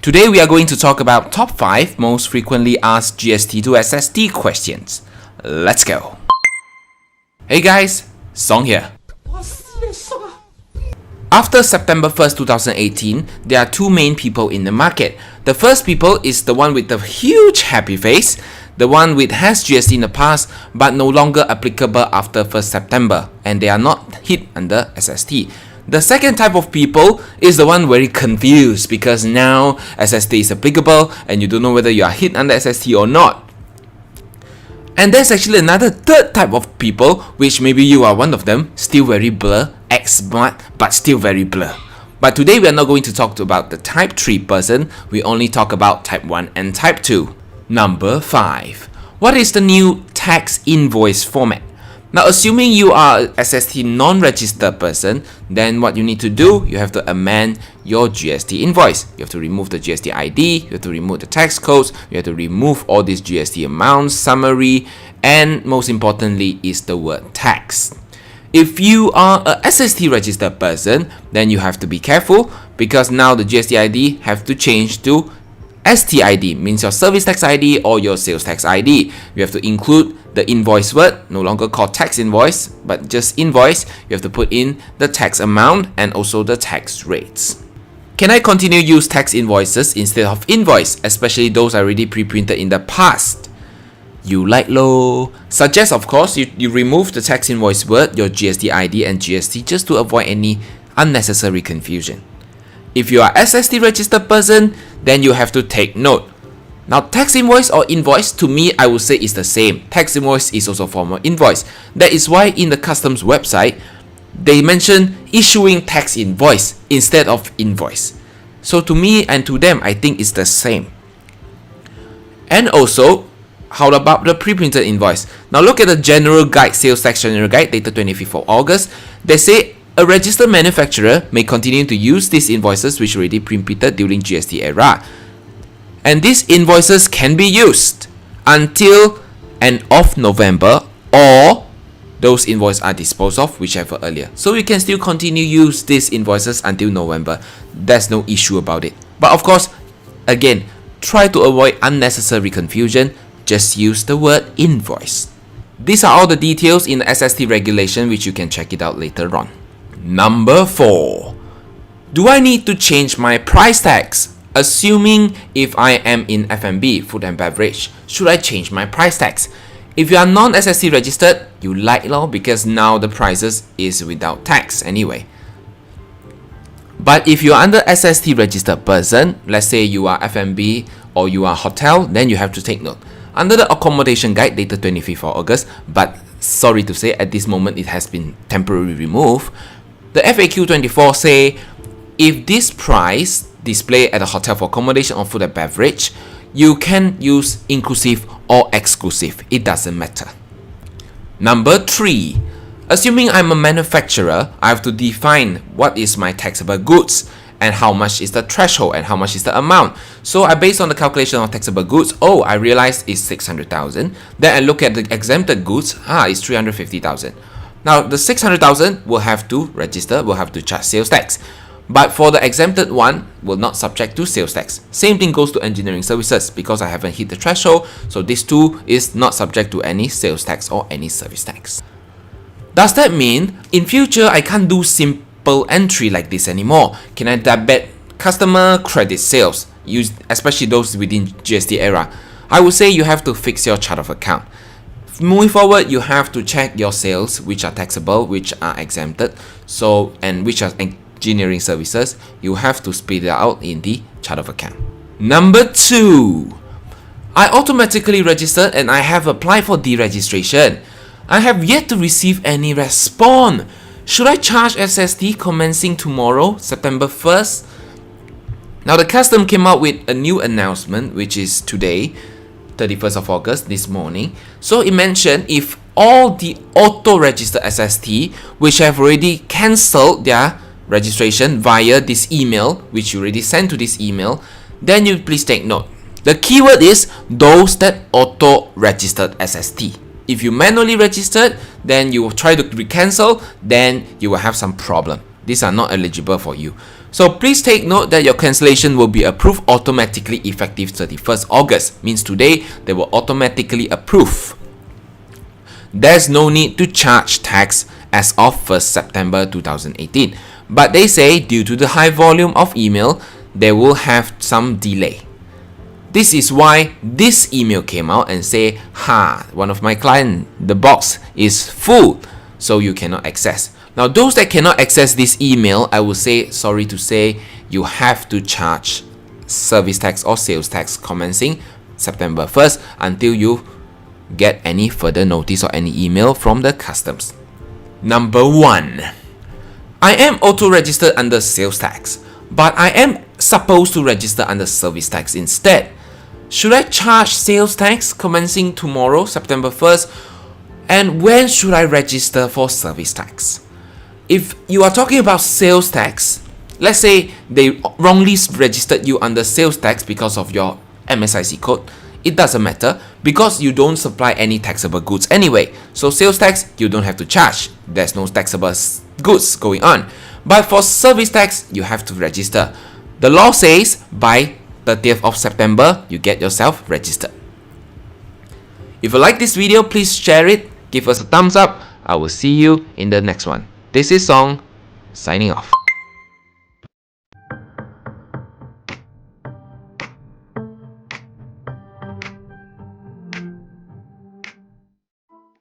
Today we are going to talk about top 5 most frequently asked GST to SST questions. Let's go. Hey guys, Song here. After September 1st, 2018, there are two main people in the market. The first people is the one with the huge happy face, the one with has GST in the past but no longer applicable after 1st September, and they are not hit under SST. The second type of people is the one very confused because now SST is applicable and you don't know whether you are hit under SST or not. And there's actually another third type of people, which maybe you are one of them, still very blur, ex-smart, but still very blur. But today we are not going to talk about the type 3 person, we only talk about type 1 and type 2. Number 5. What is the new tax invoice format? Now, assuming you are a SST non-registered person, then what you need to do, you have to amend your GST invoice. You have to remove the GST ID, you have to remove the tax codes, you have to remove all these GST amounts, summary, and most importantly is the word tax. If you are a SST registered person, then you have to be careful because now the GST ID have to change to STID, means your service tax ID or your sales tax ID. You have to include the invoice word, no longer called tax invoice, but just invoice. You have to put in the tax amount and also the tax rates. Can I continue use tax invoices instead of invoice, especially those already pre-printed in the past? You like low. Suggest, of course, you remove the tax invoice word, your GST ID and GST just to avoid any unnecessary confusion. If you are SST registered person, then you have to take note. Now, tax invoice or invoice, to me, I would say is the same. Tax invoice is also a form of invoice. That is why in the customs website, they mention issuing tax invoice instead of invoice. So to me and to them, I think it's the same. And also, how about the pre-printed invoice? Now look at the general guide, sales tax general guide dated 25th of August. They say a registered manufacturer may continue to use these invoices which already pre-printed during GST era. And these invoices can be used until end of November, or those invoices are disposed of, whichever earlier. So you can still continue use these invoices until November. There's no issue about it. But of course, again, try to avoid unnecessary confusion. Just use the word invoice. These are all the details in the SST regulation, which you can check it out later on. Number 4. Do I need to change my price tags? Assuming if I am in F&B, food and beverage, should I change my price tags? If you are non-SST registered, you like law because now the prices is without tax anyway. But if you are under SST registered person, let's say you are F&B or you are hotel, then you have to take note. Under the accommodation guide dated 25th of August, but sorry to say at this moment it has been temporarily removed, the FAQ 24 say if this price display at a hotel for accommodation or food and beverage, you can use inclusive or exclusive, it doesn't matter. Number 3. Assuming I'm a manufacturer, I have to define what is my taxable goods and how much is the threshold and how much is the amount. So I based on the calculation of taxable goods, I realized it's 600,000. Then I look at the exempted goods, it's 350,000. Now the 600,000 will have to register, will have to charge sales tax. But for the exempted one, will not subject to sales tax. Same thing goes to engineering services because I haven't hit the threshold, so this too is not subject to any sales tax or any service tax. Does that mean in future I can't do simple entry like this anymore? Can I debit customer credit sales, especially those within GST era? I would say you have to fix your chart of account. Moving forward, you have to check your sales which are taxable, which are exempted, and which are engineering services. You have to split it out in the chart of account. Number 2. I automatically registered and I have applied for deregistration. I have yet to receive any response. Should I charge SST commencing tomorrow, September 1st? Now the custom came out with a new announcement, which is today, 31st of August, this morning. So it mentioned if all the auto-registered SST which have already cancelled their registration via this email, which you already sent to this email, then you please take note. The keyword is those that auto-registered SST. If you manually registered, then you will try to cancel, then you will have some problem. These are not eligible for you. So please take note that your cancellation will be approved automatically effective 31st August. Means today they will automatically approve. There's no need to charge tax as of 1st September 2018. But they say due to the high volume of email, they will have some delay. This is why this email came out and say, one of my client, the box is full, so you cannot access. Now those that cannot access this email, I will say, sorry to say, you have to charge service tax or sales tax commencing September 1st until you get any further notice or any email from the customs. Number 1. I am auto-registered under sales tax, but I am supposed to register under service tax instead. Should I charge sales tax commencing tomorrow, September 1st? And when should I register for service tax? If you are talking about sales tax, let's say they wrongly registered you under sales tax because of your MSIC code, it doesn't matter because you don't supply any taxable goods anyway. So sales tax, you don't have to charge. There's no taxable goods going on. But for service tax, you have to register. The law says by 30th of September, you get yourself registered. If you like this video, please share it, give us a thumbs up. I will see you in the next one. This is Song, signing off.